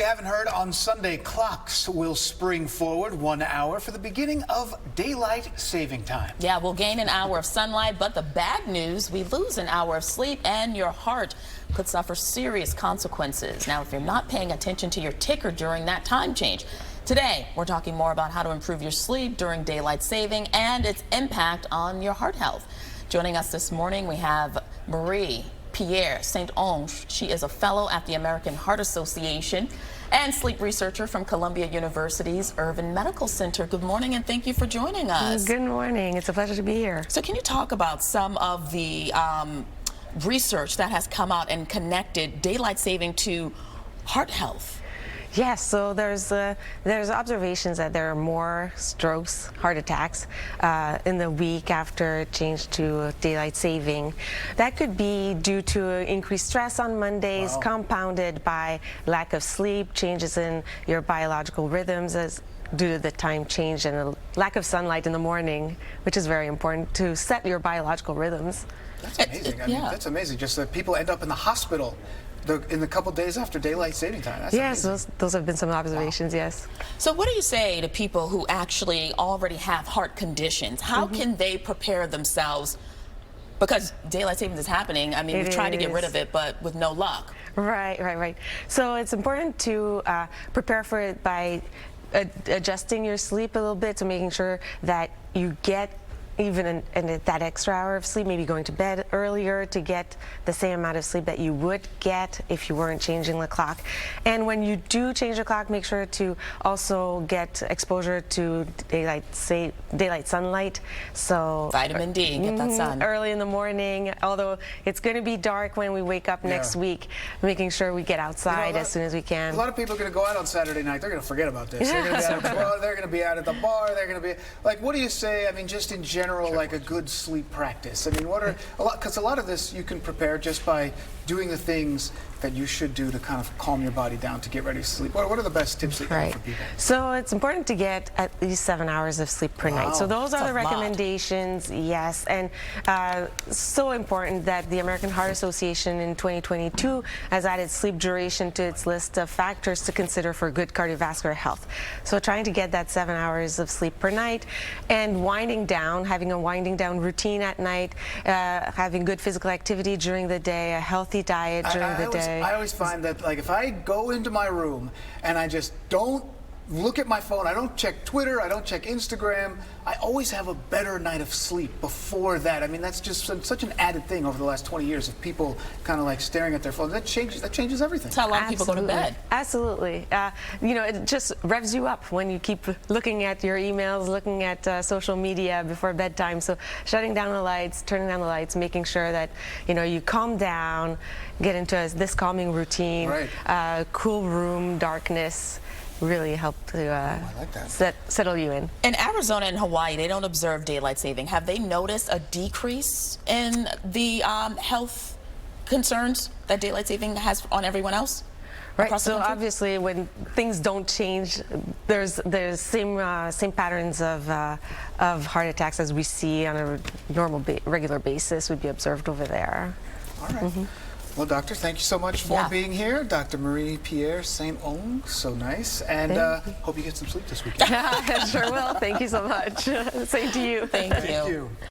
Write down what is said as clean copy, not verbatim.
haven't heard, on Sunday, clocks will spring forward 1 hour for the beginning of daylight saving time. Yeah, we'll gain an hour of sunlight, but the bad news, we lose an hour of sleep and your heart could suffer serious consequences. Now, if you're not paying attention to your ticker during that time change. Today, we're talking more about how to improve your sleep during daylight saving and its impact on your heart health. Joining us this morning, we have Pierre St. Onge. She is a fellow at the American Heart Association and sleep researcher from Columbia University's Irvin Medical Center. Good morning and thank you for joining us. Good morning. It's a pleasure to be here. So can you talk about some of the research that has come out and connected daylight saving to heart health? Yes, so there's observations that there are more strokes, heart attacks, in the week after change to daylight saving. That could be due to increased stress on Mondays, compounded by lack of sleep, changes in your biological rhythms due to the time change, and a lack of sunlight in the morning, which is very important to set your biological rhythms. That's amazing. I mean, that's amazing. Just that people end up in the hospital in the couple days after daylight saving time. That's yes, those have been some observations, yes. So what do you say to people who actually already have heart conditions? How can they prepare themselves? Because daylight savings is happening. I mean, we've tried to get rid of it, but with no luck. Right. So it's important to prepare for it by adjusting your sleep a little bit, so making sure that you get even in that extra hour of sleep, maybe going to bed earlier to get the same amount of sleep that you would get if you weren't changing the clock. And when you do change the clock, make sure to also get exposure to daylight sunlight. So vitamin D, get that sun. Early in the morning, although it's going to be dark when we wake up next week, making sure we get outside as soon as we can. A lot of people are going to go out on Saturday night. They're going to forget about this. They're going to be out at the bar. They're going to be out at the bar. They're going to be like, what do you say? I mean, just in general, like a good sleep practice. I mean, what are because a lot of this you can prepare just by doing the things that you should do to kind of calm your body down to get ready to sleep. What are the best tips that you have for people? So it's important to get at least 7 hours of sleep per night. So those are the recommendations, yes. And so important that the American Heart Association in 2022 has added sleep duration to its list of factors to consider for good cardiovascular health. So trying to get that 7 hours of sleep per night and winding down, having a winding down routine at night, having good physical activity during the day, a healthy diet during the day. I always find that, like, if I go into my room and I just don't look at my phone, I don't check Twitter, I don't check Instagram, I always have a better night of sleep before that. I mean, that's just such an added thing over the last 20 years of people kind of like staring at their phones. That changes everything. That's how a lot of people go to bed. Absolutely. You know, it just revs you up when you keep looking at your emails, looking at social media before bedtime. So shutting down the lights, turning down the lights, making sure that, you know, you calm down, get into this calming routine, cool room, darkness, really help to settle you in. In Arizona and Hawaii, they don't observe daylight saving. Have they noticed a decrease in the health concerns that daylight saving has on everyone else? Right. So obviously, when things don't change, there's same patterns of heart attacks as we see on a normal, regular basis would be observed over there. All right. Well, doctor, thank you so much for being here. Dr. Pierre St. Onge, so nice. And hope you get some sleep this weekend. Sure will. Thank you so much. Same to you. Thank you.